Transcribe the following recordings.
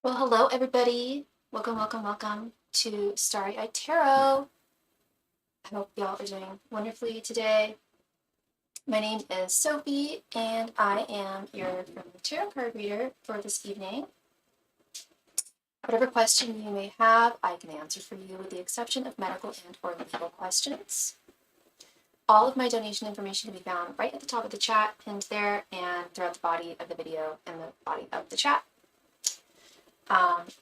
Well, hello everybody. Welcome to Starry Tarot. I hope y'all are doing wonderfully today. My name is Sophie, and I am your friendly tarot card reader for this evening. Whatever question you may have, I can answer for you with the exception of medical and or legal questions. All of my donation information can be found right at the top of the chat, pinned there, and throughout the body of the video and the body of the chat.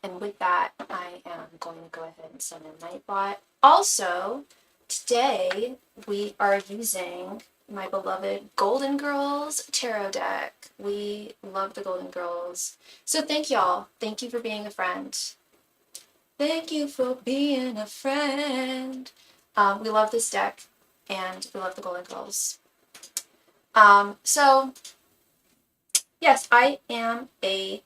And with that, I am going to go ahead and send in Nightbot. Also, today we are using my beloved Golden Girls tarot deck. We love the Golden Girls. So thank y'all. Thank you for being a friend. Thank you for being a friend. We love this deck, and we love the Golden Girls. So, yes, I am a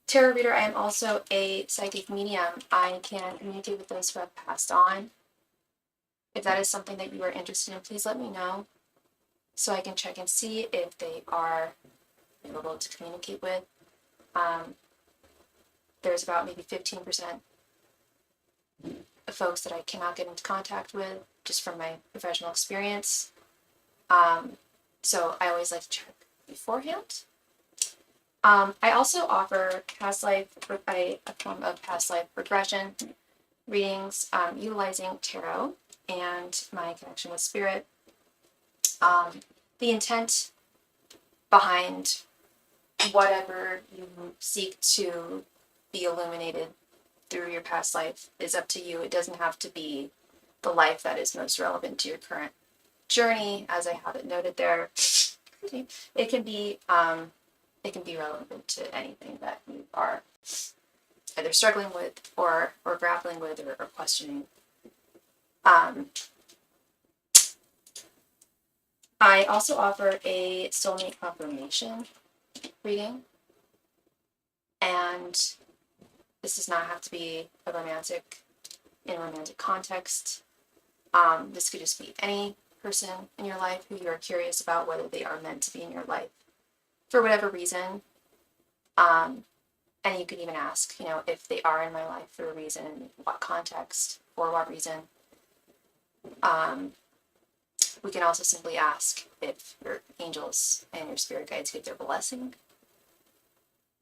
tarot reader. I am also a psychic medium. I can communicate with those who have passed on. If that is something that you are interested in, please let me know so I can check and see if they are available to communicate with. There's about maybe 15% of folks that I cannot get into contact with just from my professional experience. So I always like to check beforehand. I also offer past life, a form of past life regression readings utilizing tarot and my connection with spirit. The intent behind whatever you seek to be illuminated through your past life is up to you. It doesn't have to be the life that is most relevant to your current journey, as I have it noted there. It can be relevant to anything that you are either struggling with or grappling with or questioning. I also offer a soulmate confirmation reading, and this does not have to be in a romantic context. This could just be any person in your life who you are curious about whether they are meant to be in your life for whatever reason. And you could even ask, if they are in my life for a reason, what context, for what reason. We can also simply ask if your angels and your spirit guides give their blessing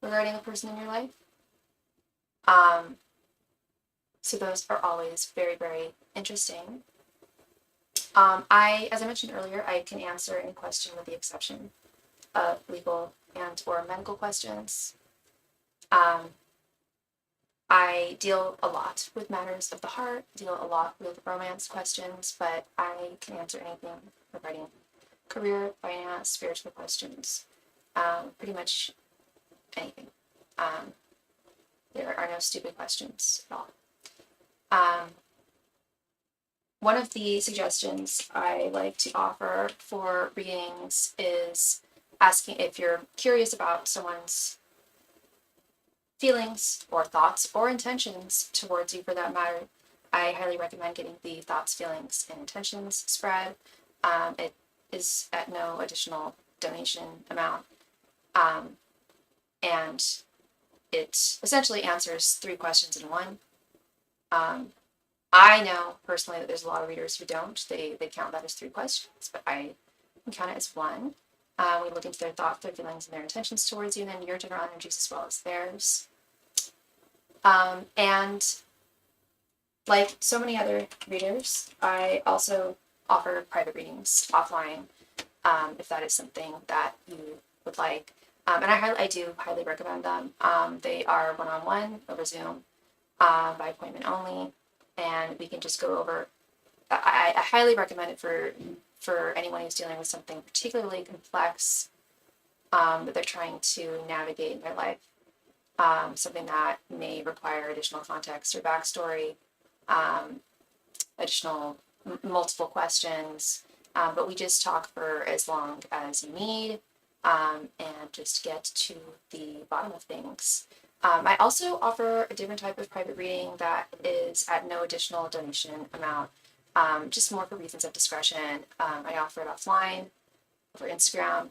regarding a person in your life. So those are always very, very interesting. As I mentioned earlier, I can answer any question with the exception of legal and or medical questions. I deal a lot with matters of the heart, deal a lot with romance questions, but I can answer anything regarding career, finance, spiritual questions, pretty much anything. There are no stupid questions at all. One of the suggestions I like to offer for readings is asking if you're curious about someone's feelings or thoughts or intentions towards you for that matter. I highly recommend getting the thoughts, feelings, and intentions spread. It is at no additional donation amount. And it essentially answers 3 questions in one. I know personally that there's a lot of readers who don't. They count that as 3 questions, but I can count it as 1. We look into their thoughts, their feelings, and their intentions towards you, and then your general energies as well as theirs. And like so many other readers, I also offer private readings offline, if that is something that you would like. And I do highly recommend them. They are one-on-one over Zoom, by appointment only, and we can just go over. I highly recommend it for anyone who's dealing with something particularly complex that they're trying to navigate in their life. Something that may require additional context or backstory, additional multiple questions, but we just talk for as long as you need, and just get to the bottom of things. I also offer a different type of private reading that is at no additional donation amount, just more for reasons of discretion. I offer it offline over Instagram.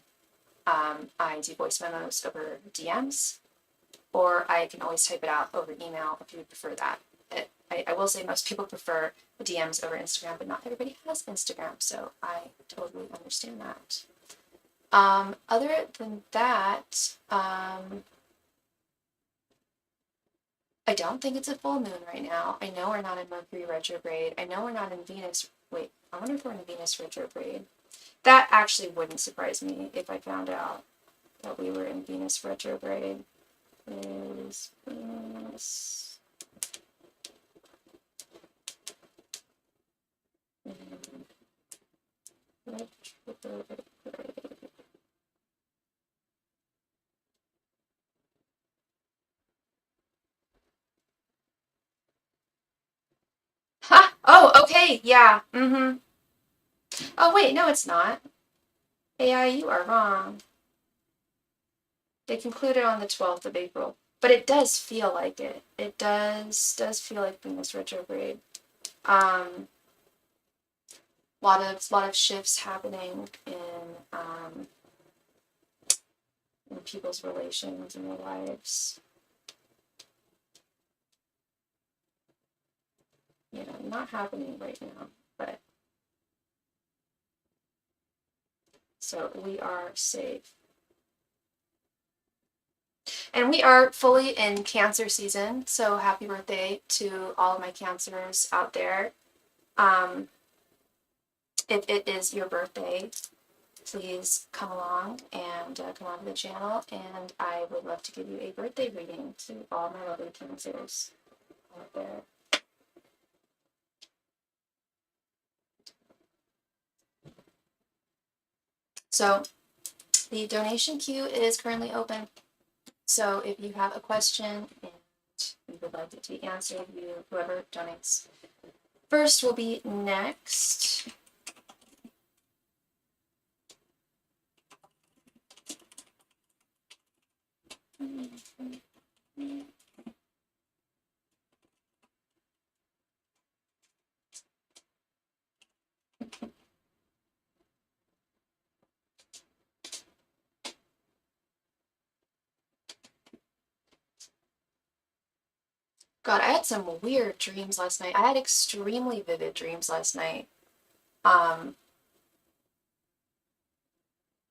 I do voice memos over DMs. or I can always type it out over email if you would prefer that. I will say most people prefer the DMs over Instagram, but not everybody has Instagram, so I totally understand that. Other than that, I don't think it's a full moon right now. I know we're not in Mercury retrograde. I know we're not in Venus. Wait, I wonder if we're in Venus retrograde. That actually wouldn't surprise me if I found out that we were in Venus retrograde. Is Venus in retrograde? Ha! Oh, okay, yeah. Oh, wait, no, it's not. AI, you are wrong. They concluded on the 12th of April. But it does feel like it. It does feel like Venus retrograde. Lot of shifts happening in people's relations and their lives. You know, not happening right now, but so we are safe. And we are fully in Cancer season, so happy birthday to all of my Cancers out there. If it is your birthday, please come along and come on to the channel, and I would love to give you a birthday reading to all my lovely Cancers out there. So the donation queue is currently open. So if you have a question and you would like it to be answered, whoever donates first will be next. God, I had some weird dreams last night. I had extremely vivid dreams last night.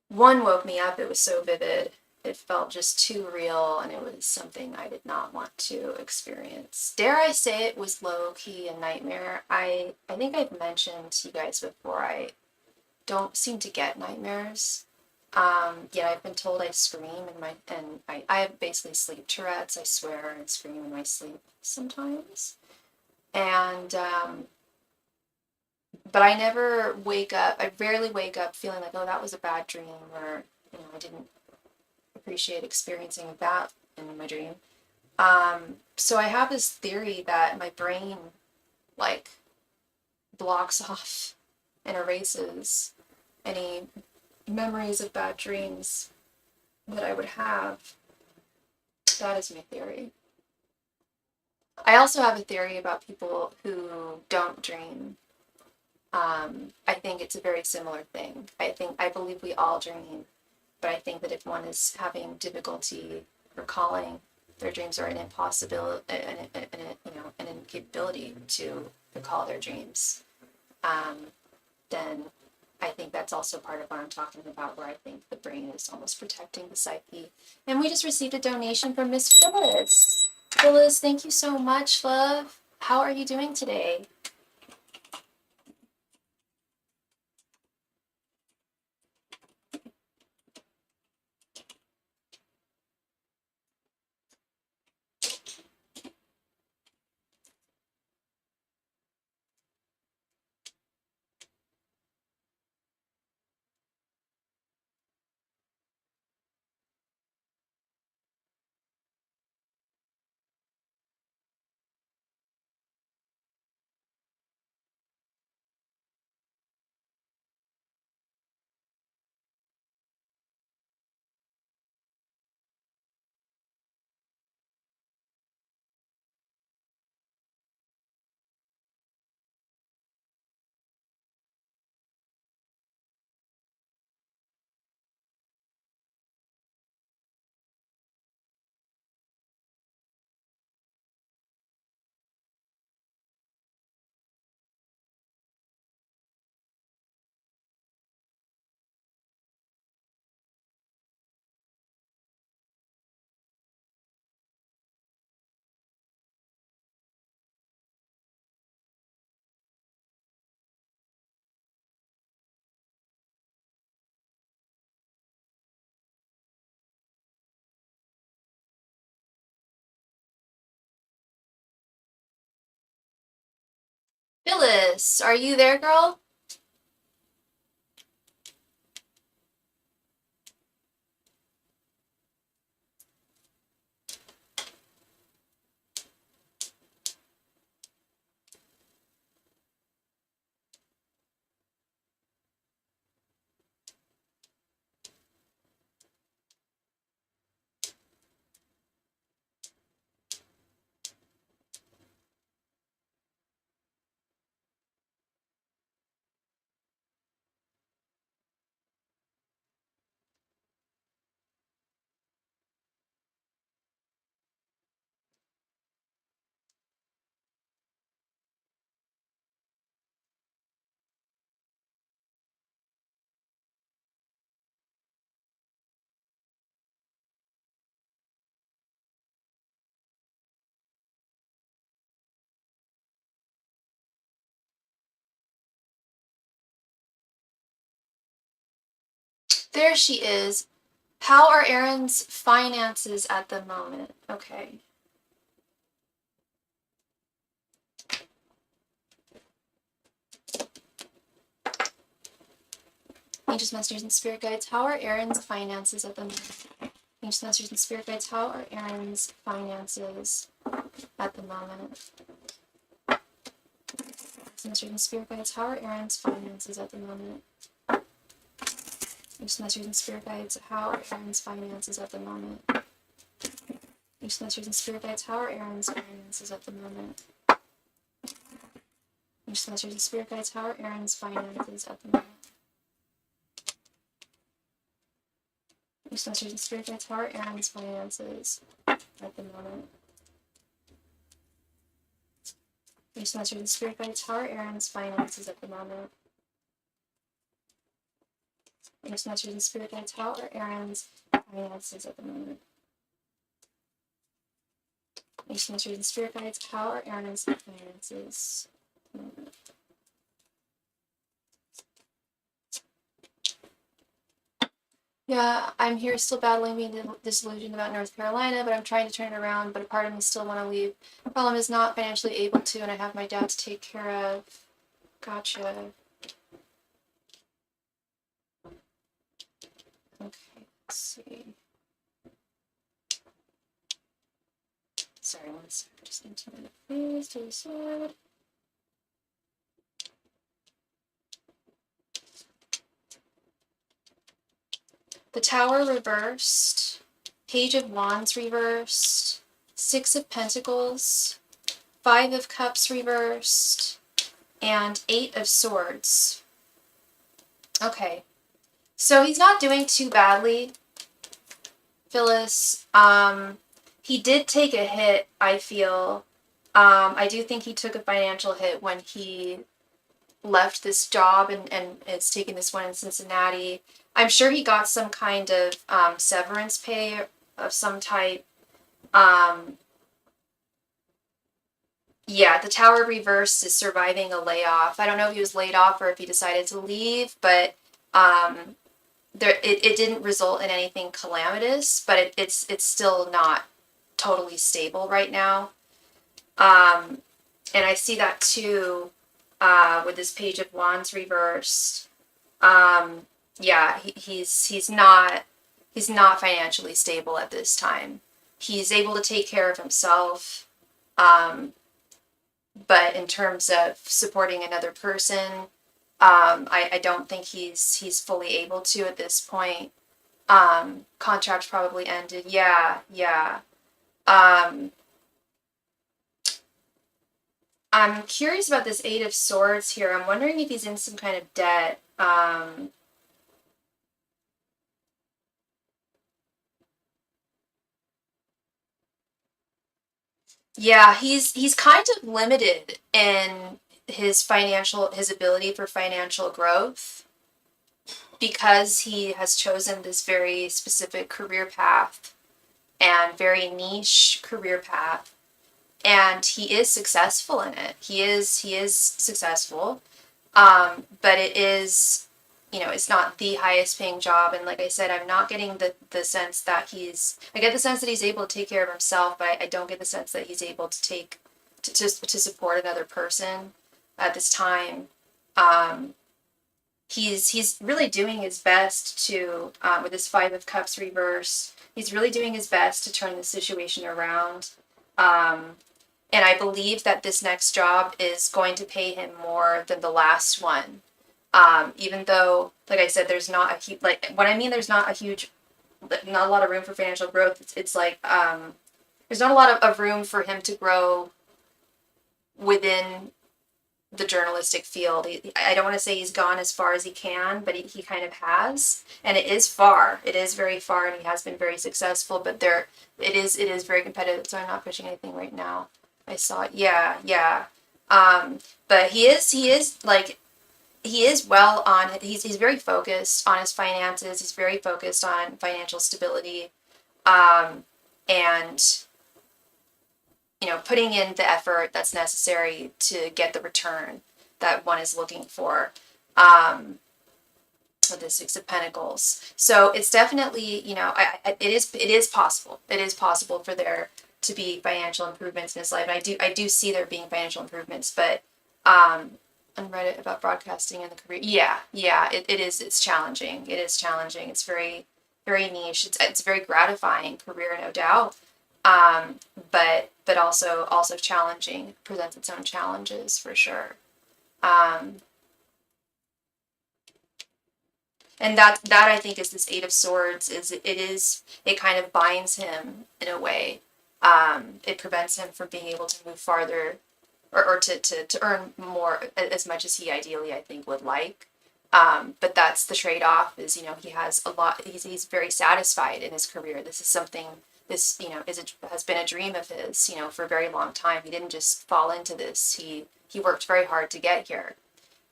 One woke me up. It was so vivid. It felt just too real, and it was something I did not want to experience. Dare I say it was low-key a nightmare? I think I've mentioned to you guys before, I don't seem to get nightmares. Yet I've been told I scream and I have basically sleep Tourette's. I swear and scream in my sleep sometimes. And but I never wake up. I rarely wake up feeling like, oh, that was a bad dream, or I didn't appreciate experiencing that in my dream. So I have this theory that my brain like blocks off and erases any memories of bad dreams that I would have. That is my theory. I also have a theory about people who don't dream. I think it's a very similar thing. I believe we all dream, but I think that if one is having difficulty recalling their dreams, or an impossibility, an incapability to recall their dreams, then I think that's also part of what I'm talking about, where I think the brain is almost protecting the psyche. And we just received a donation from Miss Phyllis. Phyllis, thank you so much, love. How are you doing today? Phyllis, are you there, girl? There she is. How are Erin's finances at the moment? Okay. Angels, Masters, and Spirit Guides, how are Erin's finances at the moment? Angels, Masters, and Spirit Guides, how are Erin's finances at the moment? Masters and Spirit Guides, how are Erin's finances at the moment? Masters and Spirit Guides, how are Erin's finances at the moment? Masters and Spirit Guides, how are Erin's finances at the moment? Masters and Spirit Guides, how are Erin's finances at the moment? Masters and Spirit Guides, how are Erin's finances at the moment? Masters and Spirit Guides, how are Erin's finances at the moment? Masters and Spirit Guides, how are Erin's finances at the moment? Masters and Spirit Guides, how are Erin's finances at the moment? Yeah, I'm here still battling being disillusioned about North Carolina, but I'm trying to turn it around, but a part of me still want to leave. The problem is not financially able to, and I have my dad to take care of. Gotcha. Okay, let's see. Sorry, one second. Just need to minute, please, to the side. The Tower reversed. Page of Wands reversed. Six of Pentacles. Five of Cups reversed. And Eight of Swords. Okay. So he's not doing too badly, Phyllis. He did take a hit, I feel. I do think he took a financial hit when he left this job and is taking this one in Cincinnati. I'm sure he got some kind of severance pay of some type. Yeah, the Tower reversed is surviving a layoff. I don't know if he was laid off or if he decided to leave, but it didn't result in anything calamitous, but it's still not totally stable right now. And I see that too with this Page of Wands reversed. Yeah, he's not financially stable at this time. He's able to take care of himself, but in terms of supporting another person, I don't think he's fully able to at this point. Contract probably ended. Yeah. I'm curious about this Eight of Swords here. I'm wondering if he's in some kind of debt. Yeah, he's kind of limited in his ability for financial growth because he has chosen this very specific career path and very niche career path, and he is successful in it. He is successful, but it is, it's not the highest paying job. And like I said, I'm not getting the sense that I get the sense that he's able to take care of himself, but I don't get the sense that he's able to to support another person. at this time. Um, he's really doing his best to, with his Five of Cups reverse, he's really doing his best to turn the situation around. And I believe that this next job is going to pay him more than the last one. Even though, like I said, there's not a huge, like, what I mean, there's not a lot of room for financial growth. It's like, there's not a lot of room for him to grow within the journalistic field. I don't want to say he's gone as far as he can, but he kind of has, and it is far. It is very far, and he has been very successful. But it is very competitive. So I'm not pushing anything right now. I saw it. Yeah, yeah. But he is like, he is well on. He's very focused on his finances. He's very focused on financial stability, and putting in the effort that's necessary to get the return that one is looking for, with the Six of Pentacles. So it's definitely, it is possible. It is possible for there to be financial improvements in his life. And I do see there being financial improvements, but, on Reddit about broadcasting and the career. Yeah, it's challenging. It is challenging. It's very, very niche. It's a very gratifying career, no doubt. But also challenging, presents its own challenges for sure. And that I think is this Eight of Swords, it kind of binds him in a way. It prevents him from being able to move farther, or to earn more, as much as he ideally, I think, would like. But that's the trade-off, is, he has a lot, he's very satisfied in his career. This is something, has been a dream of his, for a very long time. He didn't just fall into this. He worked very hard to get here.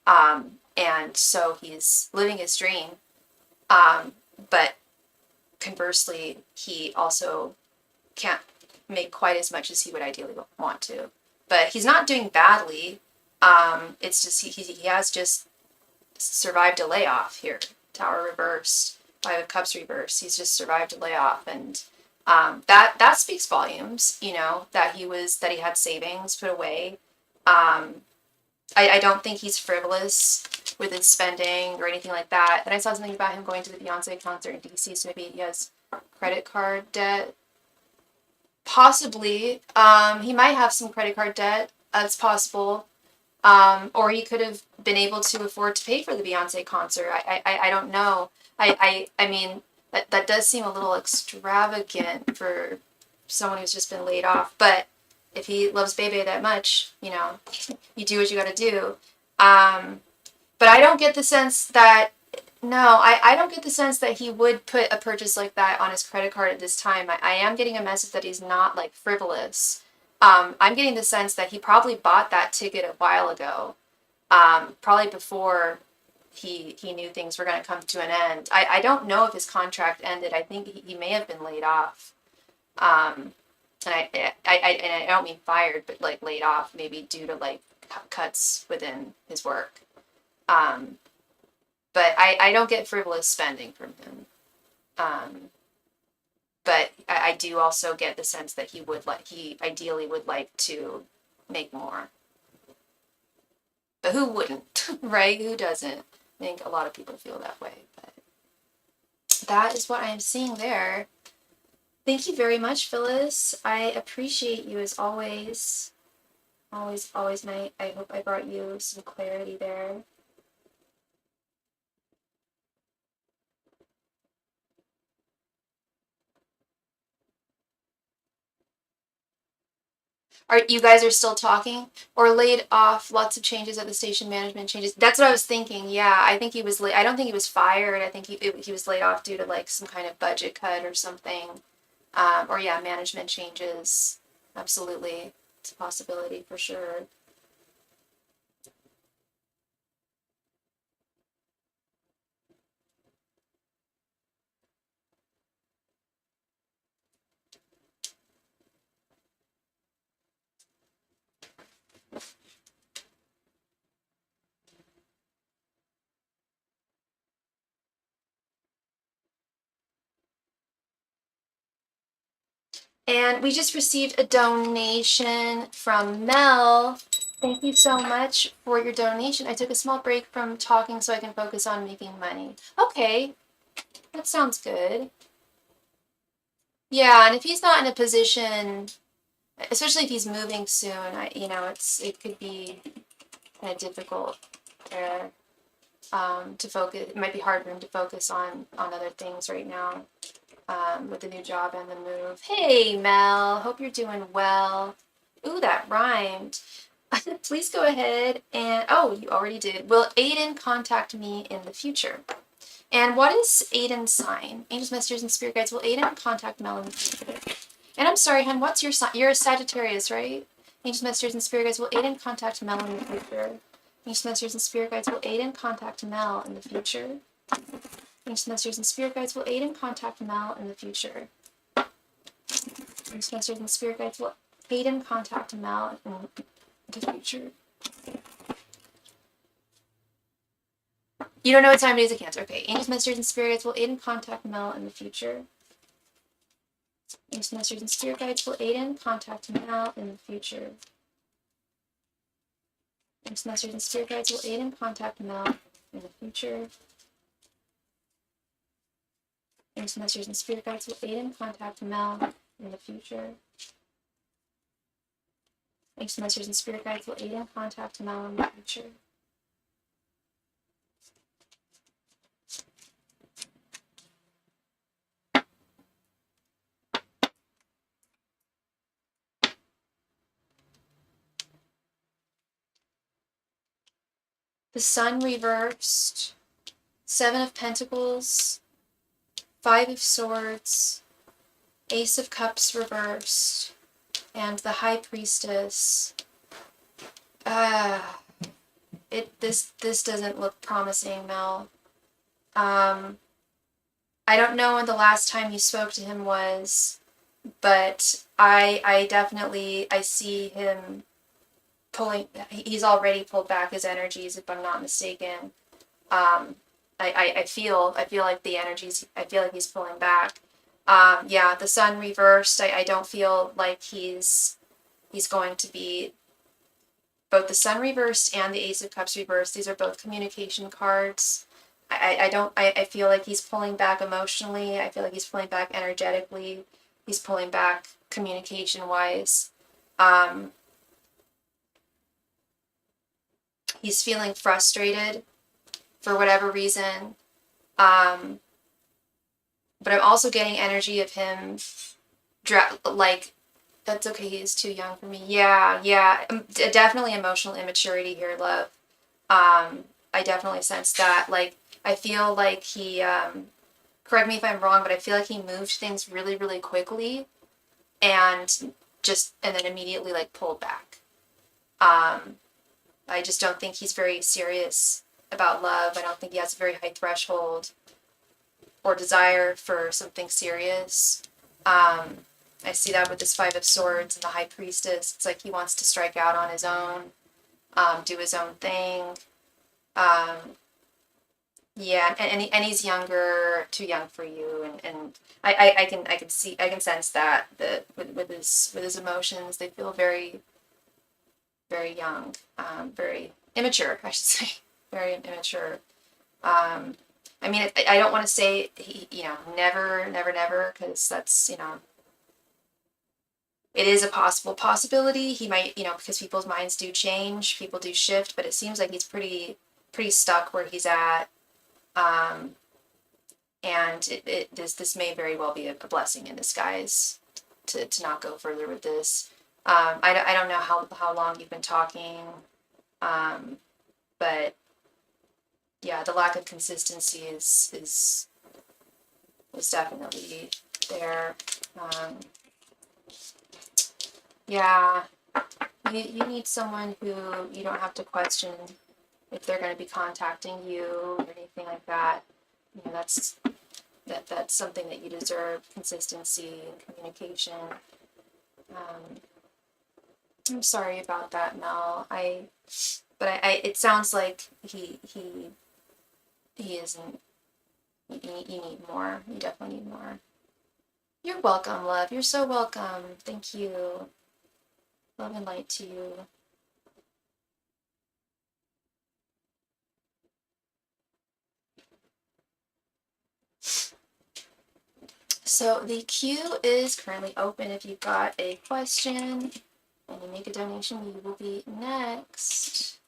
And so he's living his dream. But conversely, he also can't make quite as much as he would ideally want to. But he's not doing badly. It's just he has just survived a layoff here. Tower reversed, Five of Cups reversed. He's just survived a layoff, and that speaks volumes. That he had savings put away. I don't think he's frivolous with his spending or anything like that. And I saw something about him going to the Beyonce concert in DC, so maybe he has credit card debt. Possibly. He might have some credit card debt. That's possible. Or he could have been able to afford to pay for the Beyonce concert. I don't know. I mean, that does seem a little extravagant for someone who's just been laid off. But if he loves Bebe that much, you do what you gotta do. But I don't get the sense that, no, I don't get the sense that he would put a purchase like that on his credit card at this time. I am getting a message that he's not, like, frivolous. I'm getting the sense that he probably bought that ticket a while ago, probably before he knew things were going to come to an end. I don't know if his contract ended. I think he may have been laid off. And I don't mean fired, but, like, laid off, maybe due to, like, cuts within his work. But I don't get frivolous spending from him. But I do also get the sense that he ideally would like to make more. But who wouldn't, right? Who doesn't? I think a lot of people feel that way. But that is what I am seeing there. Thank you very much, Phyllis. I appreciate you as always. Always, Night. I hope I brought you some clarity there. You guys are still talking? Or laid off, lots of changes at the station, management changes. That's what I was thinking. Yeah, I think he was I don't think he was fired. I think he was laid off due to, like, some kind of budget cut or something. Or yeah, management changes. Absolutely. It's a possibility for sure. And we just received a donation from Mel. Thank you so much for your donation. I took a small break from talking so I can focus on making money. Okay, that sounds good. Yeah, and if he's not in a position, especially if he's moving soon, it could be kind of difficult there to focus. It might be hard for him to focus on other things right now with the new job and the move. Hey, Mel, hope you're doing well. Ooh, that rhymed. Please go ahead and, oh, you already did. Will Aiden contact me in the future? And what is Aiden's sign? Angels, messengers, and spirit guides. Will Aiden contact Mel in the future? And I'm sorry, hon, what's your sign? You're a Sagittarius, right? Angels, messengers, and spirit guides. Will Aiden contact Mel in the future? Angels, messengers, and spirit guides. Will Aiden contact Mel in the future? Angels, messengers, and spirit guides. Will Aiden contact Mel in the future? Angels, messengers, and spirit guides. Will Aiden contact Mel in the future? You don't know what time it is at Cancer. Okay. Angels, messengers, and spirit guides will Aiden contact Mel in the future. Angels, messengers, and spirit guides will Aiden contact Mel in the future. Angels, messengers, and spirit guides will Aiden contact Mel in the future. Angels, messengers, and spirit guides will Aiden contact Mel in the future. Angels, messengers, and spirit guides will Aiden contact Mel in the future. The Sun reversed, 7 of Pentacles, 5 of Swords, Ace of Cups reversed, and the High Priestess. This doesn't look promising, Mel. I don't know when the last time you spoke to him was, but I definitely see him pulling. He's already pulled back his energies, if I'm not mistaken. I feel like the energies. I feel like he's pulling back. Yeah, the Sun reversed. I don't feel like he's going to be. Both the Sun reversed and the Ace of Cups reversed. These are both communication cards. I feel like he's pulling back emotionally. I feel like he's pulling back energetically. He's pulling back communication wise. He's feeling frustrated for whatever reason. But I'm also getting energy of him like, that's okay, he's too young for me. Yeah. Definitely emotional immaturity here, love. I definitely sense that. Like, I feel like he, correct me if I'm wrong, but I feel like he moved things really, really quickly and then immediately, like, pulled back. I just don't think he's very serious about love. I don't think he has a very high threshold or desire for something serious. I see that with this 5 of Swords and the High Priestess. It's like he wants to strike out on his own, do his own thing. Yeah, and he's younger, too young for you, and I can sense that with his emotions, they feel very, very young, very immature, I should say, very immature. I mean, I don't want to say never, because that's it is a possibility. He might, because people's minds do change, people do shift, but it seems like he's pretty stuck where he's at. And this may very well be a blessing in disguise to not go further with this. I don't know how long you've been talking, but yeah, the lack of consistency is definitely there. Yeah, you need someone who you don't have to question if they're going to be contacting you or anything like that. That's something that you deserve: consistency and communication. I'm sorry about that, Mel. But it sounds like he isn't. You need more. You definitely need more. You're welcome, love. You're so welcome. Thank you. Love and light to you. So the queue is currently open. If you've got a question and you make a donation, you will be next.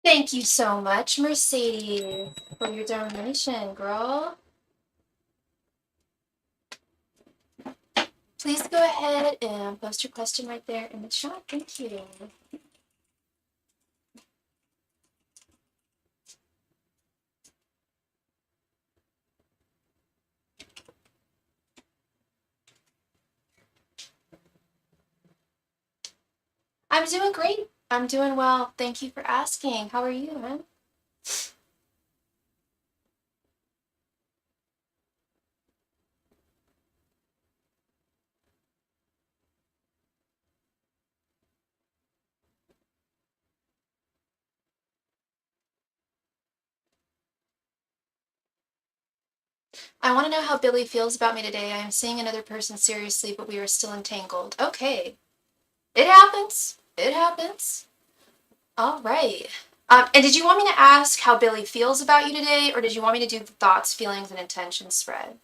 Thank you so much, Mercedes, for your donation, girl. Please go ahead and post your question right there in the chat. Thank you. I'm doing great. I'm doing well. Thank you for asking. How are you, man? I want to know how Billy feels about me today. I am seeing another person seriously, but we are still entangled. Okay. It happens. It happens. All right. And did you want me to ask how Billy feels about you today, or did you want me to do the thoughts, feelings, and intentions spread?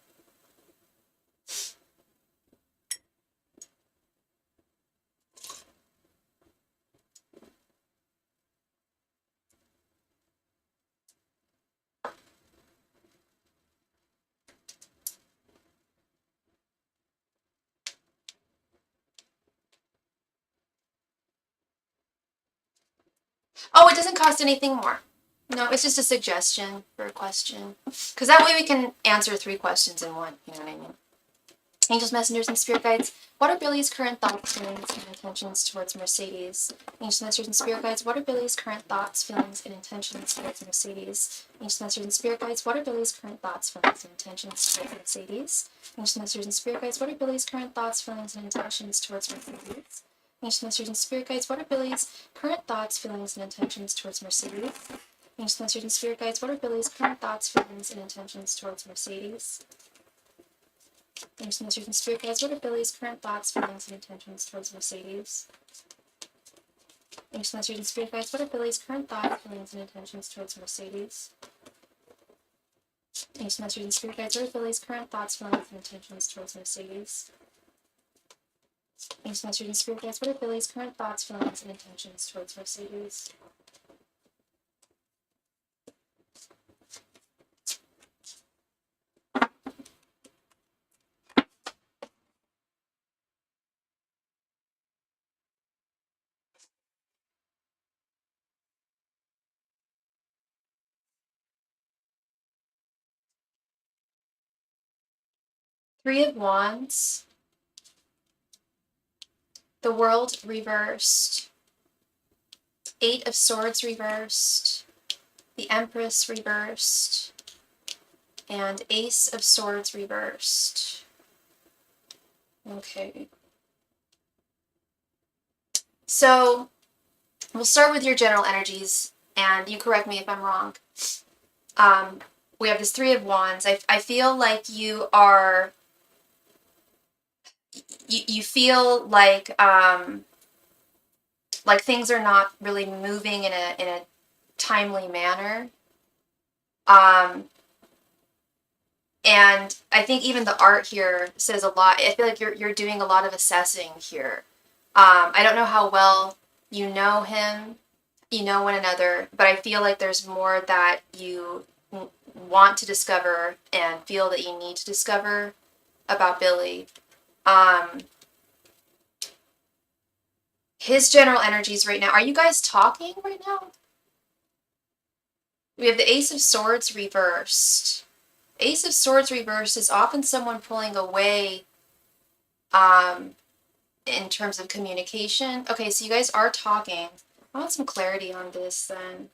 Oh, it doesn't cost anything more. No, it's just a suggestion for a question. Because that way we can answer 3 questions in one. You know what I mean? Angels, messengers, and spirit guides, what are Billy's current thoughts, feelings, and intentions towards Mercedes? Angels, messengers, and spirit guides, what are Billy's current thoughts, feelings, and intentions towards Mercedes? Angels, messengers, and spirit guides, what are Billy's current thoughts, feelings, and intentions towards Mercedes? Angels, messengers, and spirit guides, what are Billy's current thoughts, feelings, and intentions towards Mercedes? Angels, messengers, and spirit guides, what are Billy's current thoughts, feelings, and intentions towards Mercedes? Angels, messengers, and spirit guides, what are Billy's current thoughts, feelings, and intentions towards Mercedes? Angels, messengers, and spirit guides, what are Billy's current thoughts, feelings, and intentions towards Mercedes? Angels, messengers, and spirit guides, what are Billy's current thoughts, feelings, and intentions towards Mercedes? Angels, messengers, and spirit guides, what are Billy's current thoughts, feelings, and intentions towards Mercedes? Angels, messengers, and spirit guides, what are Billy's current thoughts, feelings, and intentions towards Mercedes? 3 of Wands, the World reversed, 8 of Swords reversed, the Empress reversed, and Ace of Swords reversed. Okay. So we'll start with your general energies, and you correct me if I'm wrong. We have this 3 of Wands. I feel like you are, you feel like things are not really moving in a timely manner. And I think even the art here says a lot. I feel like you're doing a lot of assessing here. I don't know how well you know him, you know one another, but I feel like there's more that you want to discover and feel that you need to discover about Billy. His general energies right now. Are you guys talking right now? We have the Ace of Swords reversed. Ace of Swords reversed is often someone pulling away in terms of communication. Okay, so you guys are talking. I want some clarity on this then.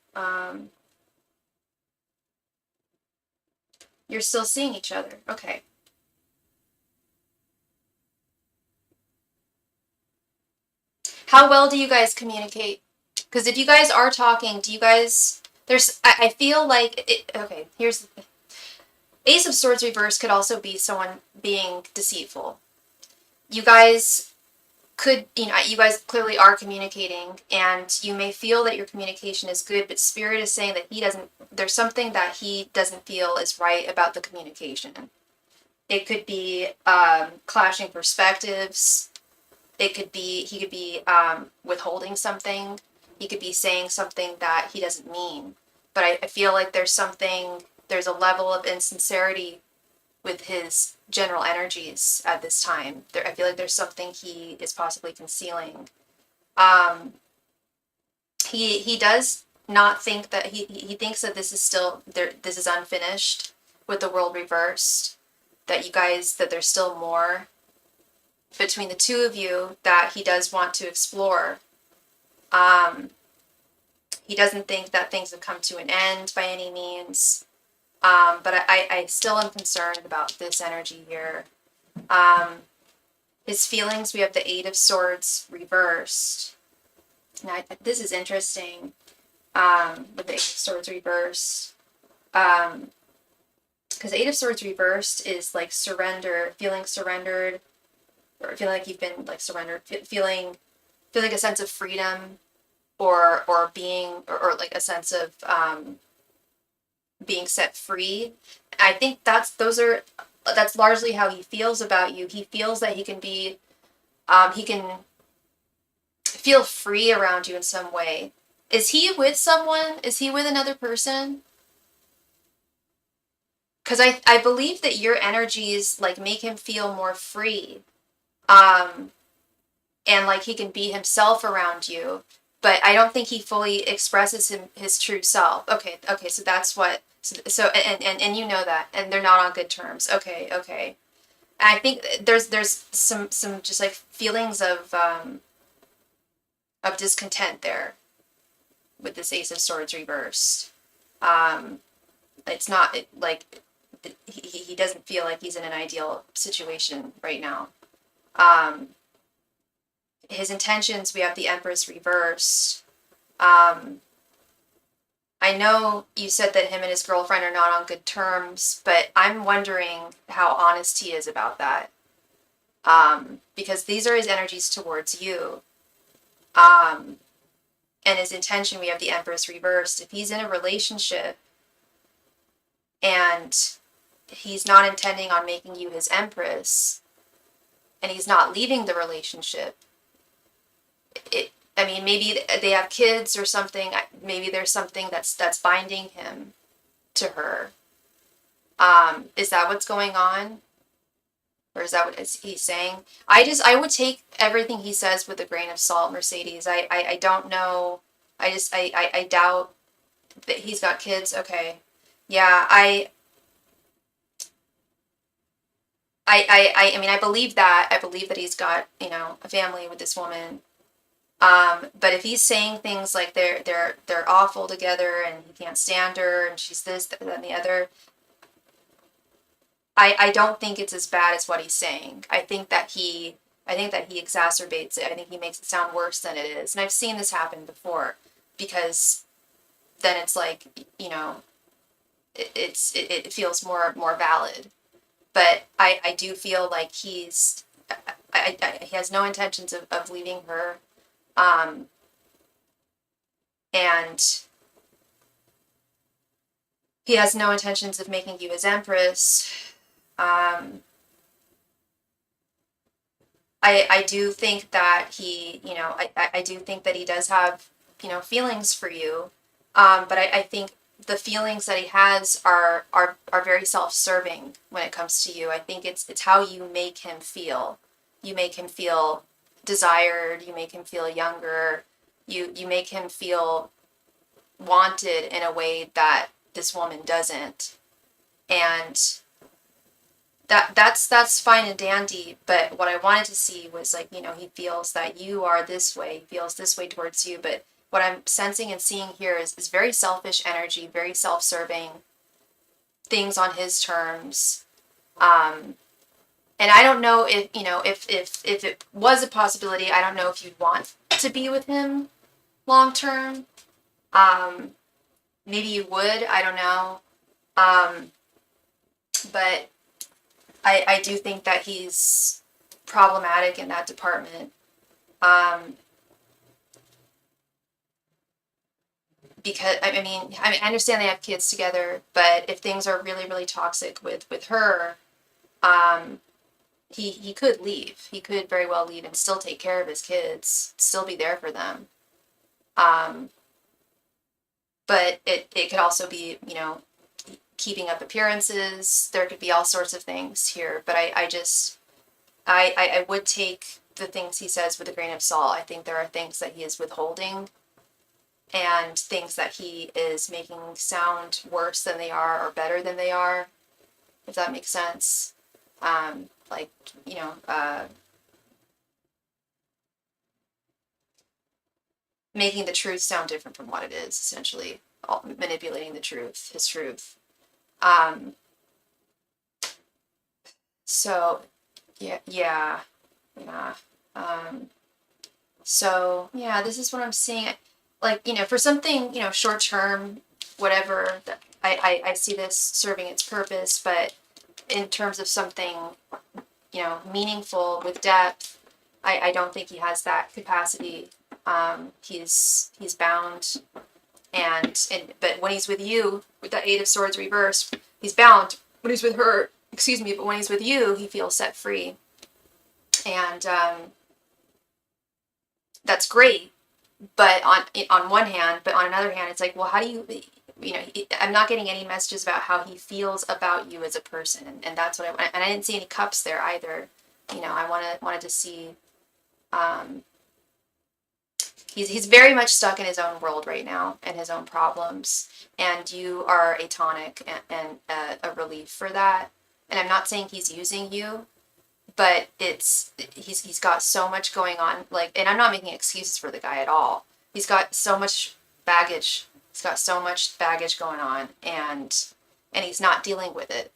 You're still seeing each other. Okay. How well do you guys communicate? Because if you guys are talking, do you guys... I feel like... Okay, here's the thing. Ace of Swords reverse could also be someone being deceitful. You guys could, you guys clearly are communicating, and you may feel that your communication is good, but Spirit is saying that there's something that he doesn't feel is right about the communication. It could be clashing perspectives. He could be withholding something. he could be saying something that he doesn't mean. But I feel like there's a level of insincerity with his general energies at this time. I feel like there's something he is possibly concealing. Um, he does not think that he thinks that this is still there. This is unfinished with the world reversed. That there's still more between the two of you that he does want to explore. Um, he doesn't think that things have come to an end by any means. But I still am concerned about this energy here. His feelings, we have the Eight of Swords reversed. Now, this is interesting, with the Eight of Swords reversed. Because Eight of Swords reversed is like surrender, feeling surrendered, or feeling like you've been like surrendered, feeling a sense of freedom, or being, or like a sense of being set free. I think that's largely how he feels about you. He feels that he can feel free around you in some way. Is he with someone? Is he with another person? Because I believe that your energies like make him feel more free. And like he can be himself around you. But I don't think he fully expresses his true self. Okay, so that's what, and you know that, and they're not on good terms. Okay. And I think there's some just like feelings of discontent there with this Ace of Swords reversed. It's not like he doesn't feel like he's in an ideal situation right now. His intentions, we have the Empress reversed. I know you said that him and his girlfriend are not on good terms, but I'm wondering how honest he is about that. Because these are his energies towards you. And his intention, we have the Empress reversed. If he's in a relationship and he's not intending on making you his Empress, and he's not leaving the relationship, maybe they have kids or something. Maybe there's something that's binding him to her. Is that what's going on? Or is that what he's saying? I would take everything he says with a grain of salt, Mercedes. I don't know. I doubt that he's got kids. Okay. Yeah, I believe that. I believe that he's got, a family with this woman. But if he's saying things like they're awful together and he can't stand her and she's this, that, and the other, I don't think it's as bad as what he's saying. I think that he exacerbates it. I think he makes it sound worse than it is. And I've seen this happen before, because then it's like, it feels more valid. But I do feel like he has no intentions of leaving her. And he has no intentions of making you his Empress. I do think that I do think that he does have, feelings for you. But I think the feelings that he has are very self-serving when it comes to you. I think it's how you make him feel. You make him feel desired. You make him feel younger. You make him feel wanted in a way that this woman doesn't. And that's fine and dandy, but what I wanted to see was like, he feels that you are this way, he feels this way towards you, but what I'm sensing and seeing here is very selfish energy, very self-serving, things on his terms. And I don't know if, if it was a possibility, I don't know if you'd want to be with him long term. Maybe you would, I don't know. But I do think that he's problematic in that department. Because I understand they have kids together, but if things are really, really toxic with her, he could leave. He could very well leave and still take care of his kids, still be there for them. But it could also be, you know, keeping up appearances. There could be all sorts of things here, but I would take the things he says with a grain of salt. I think there are things that he is withholding and things that he is making sound worse than they are or better than they are, if that makes sense. Like, you know, making the truth sound different from what it is, essentially. Manipulating the truth, his truth. Um, so, yeah. Um, so, yeah, this is what I'm seeing. Like, you know, for something, you know, short term, whatever, I see this serving its purpose, but in terms of something, you know, meaningful with depth, I don't think he has that capacity. He's bound, and but when he's with you, with the Eight of Swords reversed, he's bound. When he's with her, excuse me, but when he's with you, he feels set free, and that's great. But on one hand, but on another hand, it's like, well, how do you, you know, I'm not getting any messages about how he feels about you as a person, and that's what and I didn't see any cups there either. You know, I wanted to see. He's very much stuck in his own world right now and his own problems, and you are a tonic and a relief for that. And I'm not saying he's using you, but he's got so much going on. Like, and I'm not making excuses for the guy at all. He's got so much baggage. He's got so much baggage going on, and he's not dealing with it.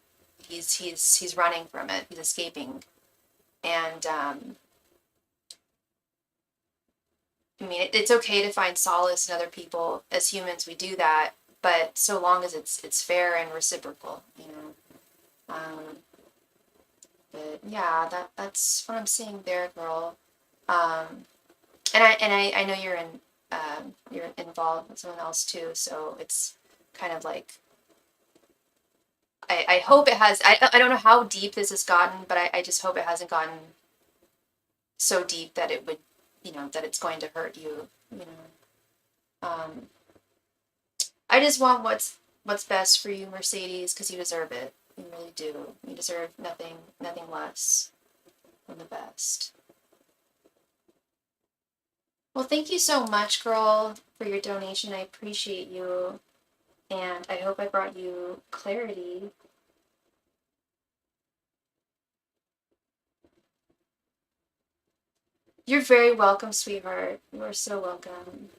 He's running from it. He's escaping, and I mean, it's okay to find solace in other people. As humans, we do that, but so long as it's fair and reciprocal, you know. But yeah, that's what I'm seeing there, girl. And I know you're involved with someone else too, so it's kind of like I hope it has. I don't know how deep this has gotten, but I just hope it hasn't gotten so deep that it would, you know, that it's going to hurt you, you know. I just want what's best for you, Mercedes, because you deserve it. You really do. You deserve nothing less than the best. Well, thank you so much, girl, for your donation. I appreciate you, and I hope I brought you clarity. You're very welcome, sweetheart. You are so welcome.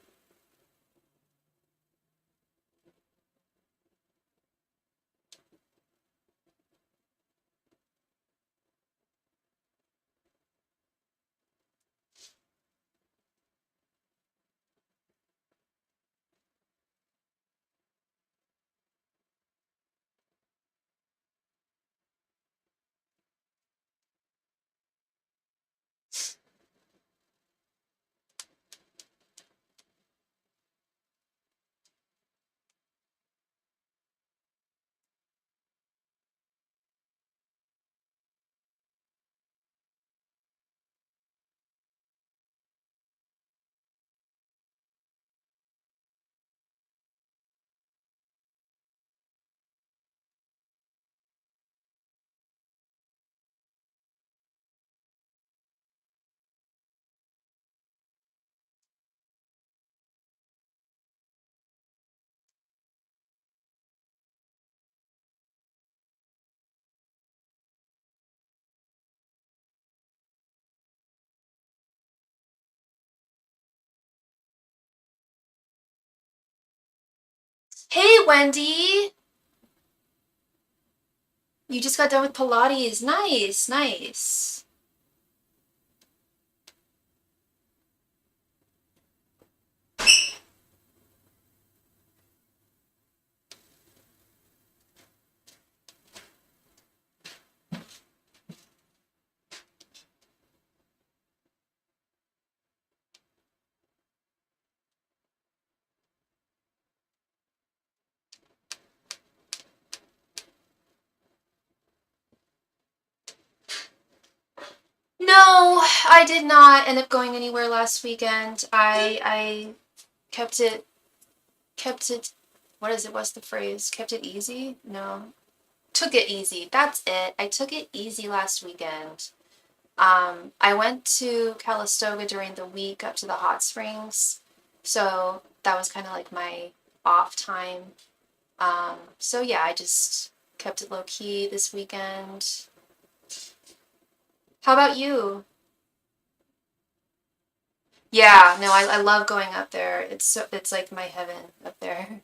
Hey, Wendy! You just got done with Pilates. Nice, nice. No, I did not end up going anywhere last weekend. I kept it, what is it? What's the phrase? Kept it easy? No. Took it easy. That's it. I took it easy last weekend. I went to Calistoga during the week up to the hot springs. So that was kind of like my off time. So yeah, I just kept it low key this weekend. How about you? Yeah, no, I love going up there. It's like my heaven up there.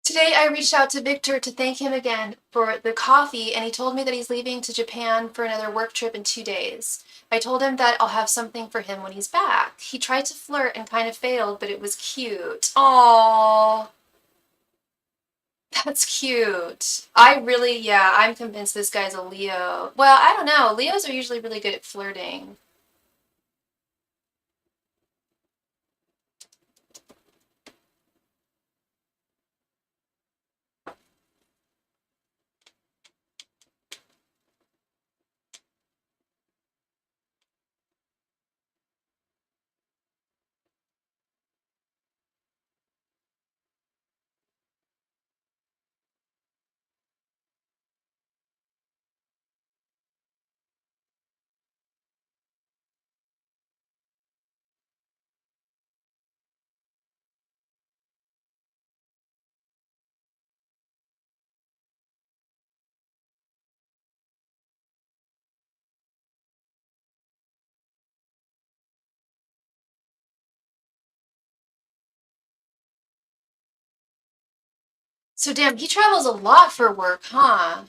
Today I reached out to Victor to thank him again for the coffee, and he told me that he's leaving to Japan for another work trip in 2 days. I told him that I'll have something for him when he's back. He tried to flirt and kind of failed, but it was cute. Aww, that's cute. Yeah, I'm convinced this guy's a Leo. Well, I don't know. Leos are usually really good at flirting. So damn, he travels a lot for work, huh?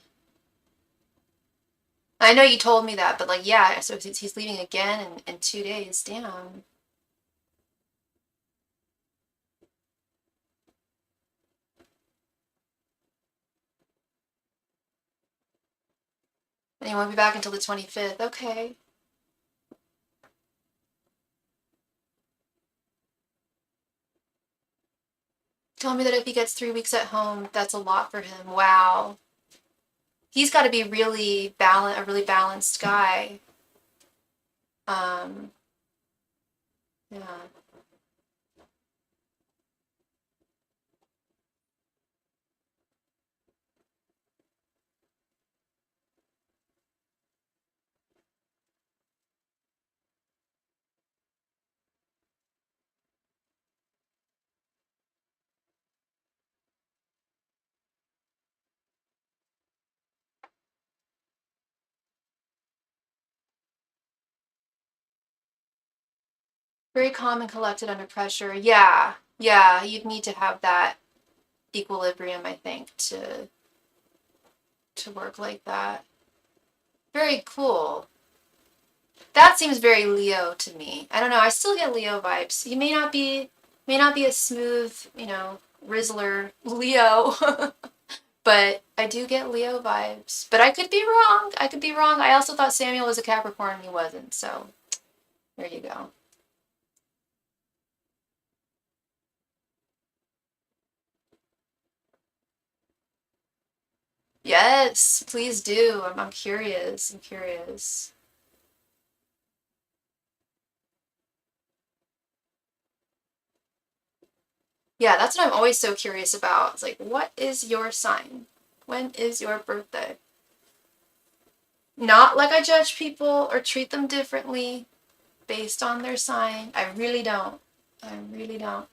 I know you told me that, but like, yeah, so he's leaving again in 2 days. Damn. And he won't be back until the 25th. Okay. Tell me that if he gets 3 weeks at home, that's a lot for him. Wow. He's got to be a really balanced guy. Um, yeah. Very calm and collected under pressure. Yeah. Yeah, you'd need to have that equilibrium, I think, to work like that. Very cool. That seems very Leo to me. I don't know. I still get Leo vibes. He may not be. May not be a smooth, you know, Rizzler Leo, but I do get Leo vibes. But I could be wrong. I could be wrong. I also thought Samuel was a Capricorn and he wasn't, so there you go. Yes, please do. I'm curious. I'm curious. Yeah, that's what I'm always so curious about. It's like, what is your sign? When is your birthday? Not like I judge people or treat them differently based on their sign. I really don't. I really don't.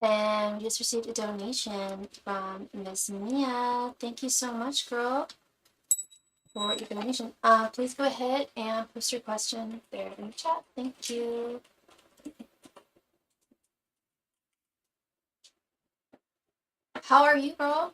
And we just received a donation from Miss Mia. Thank you so much, girl, for your donation. Please go ahead and post your question there in the chat. Thank you. How are you, girl?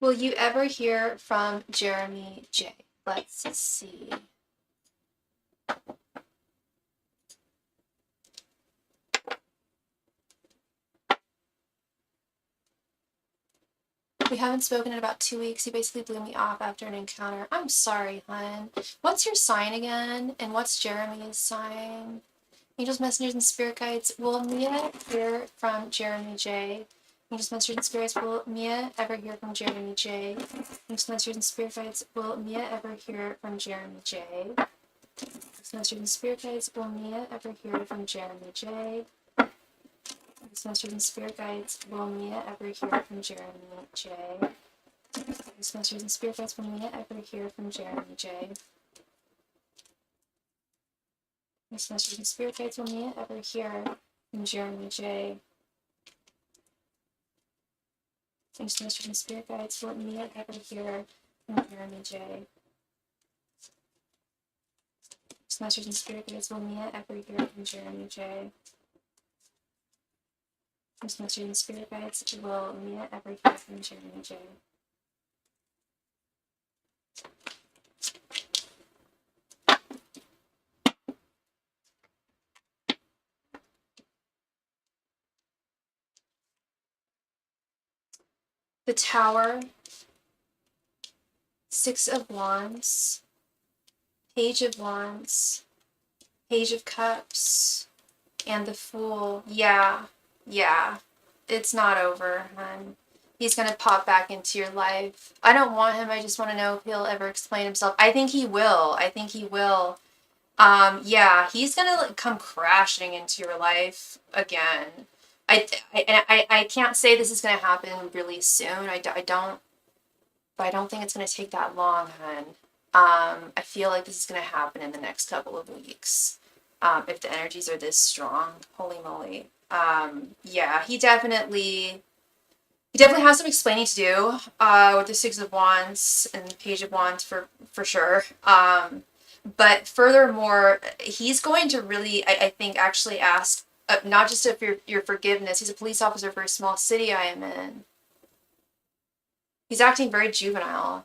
Will you ever hear from Jeremy J? Let's see. We haven't spoken in about 2 weeks. He basically blew me off after an encounter. I'm sorry, hun. What's your sign again? And what's Jeremy's sign? Angels, messengers, and spirit guides. Will Mia hear from Jeremy J? Angels, messengers, and spirits. Will Mia ever hear from Jeremy J? Angels, messengers, and spirit guides. Will Mia ever hear from Jeremy J? Angels, messengers, and spirit guides. Will Mia ever hear from Jeremy J? Angels, messengers, and spirit guides. Will Mia ever hear from Jeremy J? Angels, messengers, and spirit guides. Will Mia ever hear from Jeremy J? Angels, messengers, and spirit guides. Will Mia ever hear from Jeremy J? Angels, messengers, and spirit guides. Will Mia ever hear from Jeremy J? Angels, messengers, and spirit guides. Will Mia ever hear from Jeremy J? Angels, messengers, and spirit guides. Will Mia ever hear from Jeremy J? The Tower, Six of Wands, Page of Wands, Page of Cups, and the Fool. Yeah. It's not over, hun. He's gonna pop back into your life. I don't want him. I just want to know if he'll ever explain himself. I think he will. Yeah, he's gonna come crashing into your life again. I can't say this is gonna happen really soon. I don't, but I don't think it's gonna take that long, hun. I feel like this is gonna happen in the next couple of weeks. If the energies are this strong, holy moly. Yeah, he definitely has some explaining to do with the Six of Wands and the Page of Wands for sure. But furthermore, he's going to really, I think, actually ask not just of your forgiveness. He's a police officer for a small city I am in. He's acting very juvenile.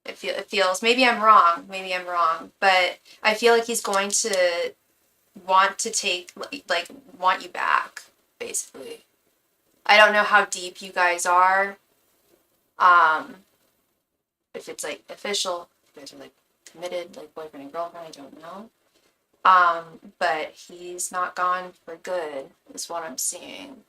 It feels, maybe I'm wrong, but I feel like he's going to want to want you back, basically. I don't know how deep you guys are. If it's like official, if you guys are like committed, like boyfriend and girlfriend, I don't know. But he's not gone for good, is what I'm seeing.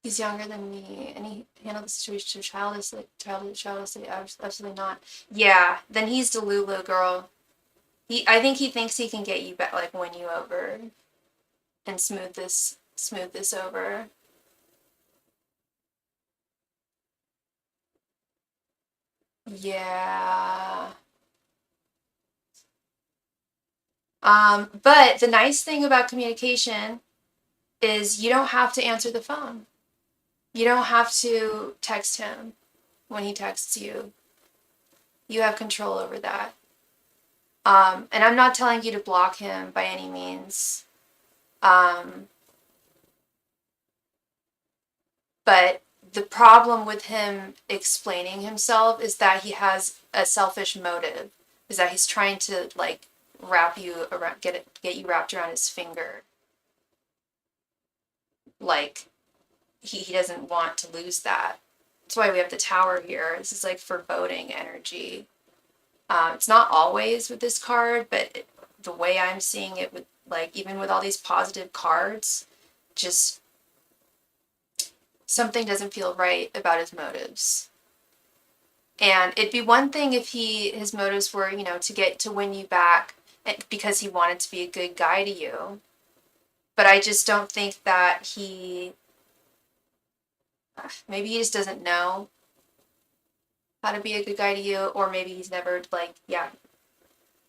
He's younger than me, and he handled the situation childishly. Absolutely not. Yeah, then he's Delulu, girl. I think he thinks he can get you back, like win you over, and smooth this over. Yeah. But the nice thing about communication is you don't have to answer the phone. You don't have to text him. when he texts you. You have control over that. And I'm not telling you to block him by any means. But the problem with him explaining himself is that he has a selfish motive. Is that he's trying to like wrap you around, get you wrapped around his finger. Like he doesn't want to lose that. That's why we have the tower here. This is like foreboding energy. It's not always with this card, but the way I'm seeing it with like even with all these positive cards, just something doesn't feel right about his motives. And it'd be one thing if his motives were, you know, to win you back because he wanted to be a good guy to you. But I just don't think that maybe he just doesn't know how to be a good guy to you, or maybe he's never like, yeah,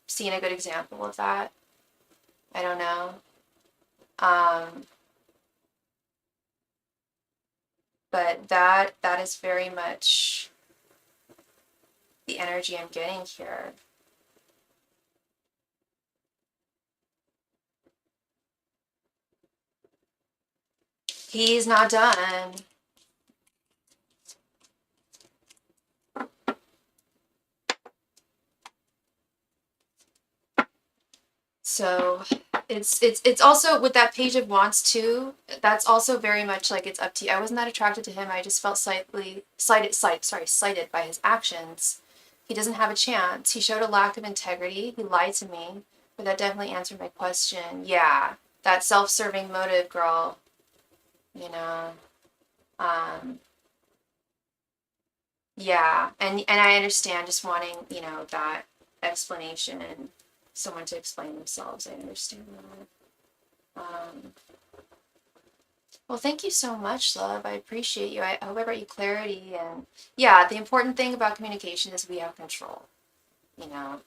seen a good example of that. I don't know. But that is very much the energy I'm getting here. He's not done. So it's also with that Page of Wands too. That's also very much like it's up to you. I wasn't that attracted to him. I just felt slighted by his actions. He doesn't have a chance. He showed a lack of integrity. He lied to me. But that definitely answered my question. Yeah, that self-serving motive, girl. You know. Um, yeah, and I understand just wanting, you know, that explanation and someone to explain themselves. I understand that. Well, thank you so much, love. I appreciate you. I hope I brought you clarity. And yeah, the important thing about communication is we have control. You know,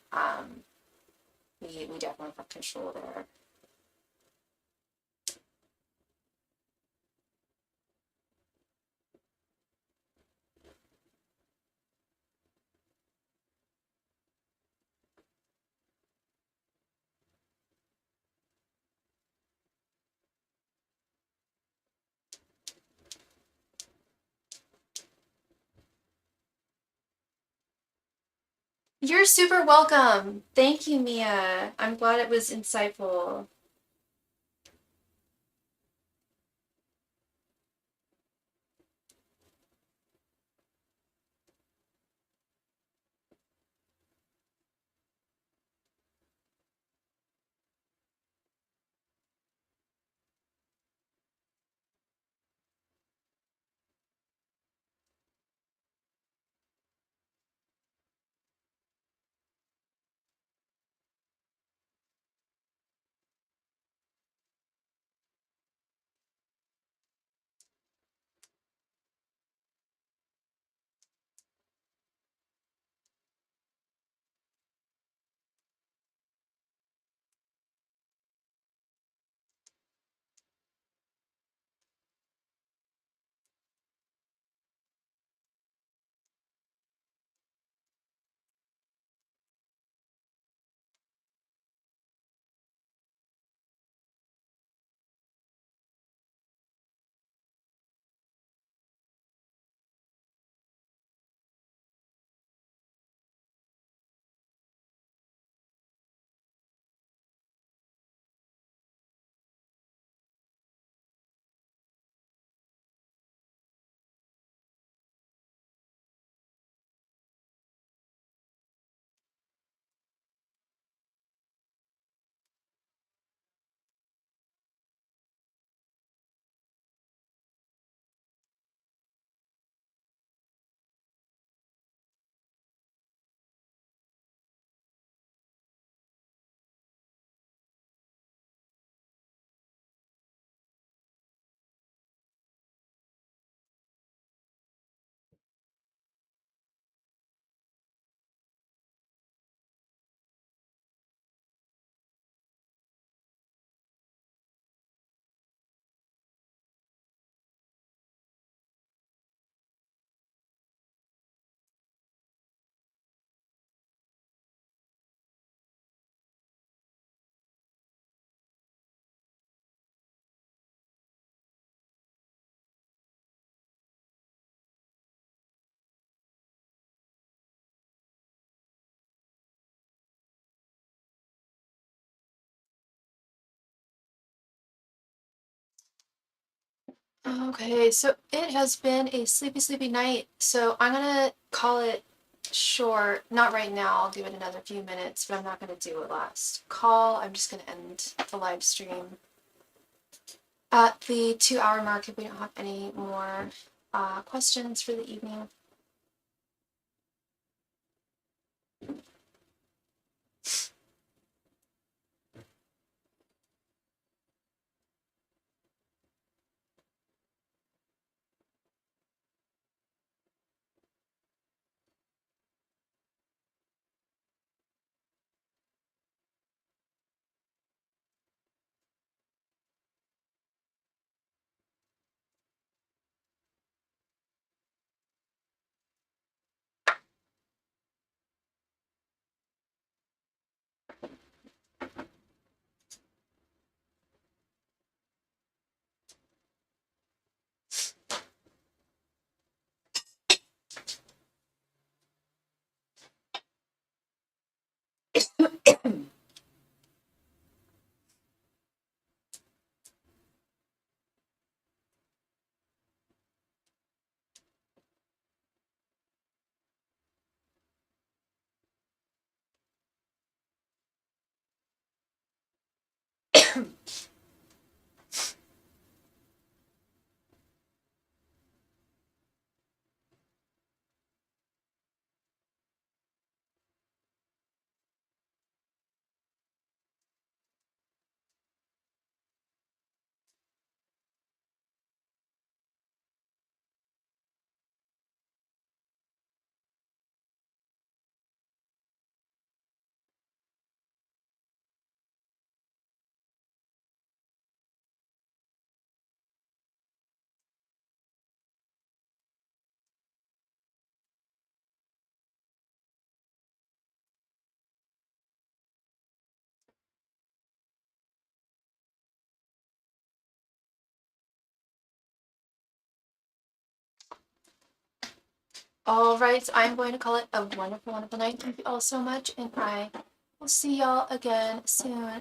we definitely have control there. You're super welcome. Thank you, Mia. I'm glad it was insightful. Okay, so it has been a sleepy, sleepy night. So I'm gonna call it short. Not right now. I'll give it another few minutes, but I'm not gonna do a last call. I'm just gonna end the live stream at the 2-hour mark if we don't have any more questions for the evening. All right, so I'm going to call it a wonderful, wonderful night. Thank you all so much, and I will see y'all again soon.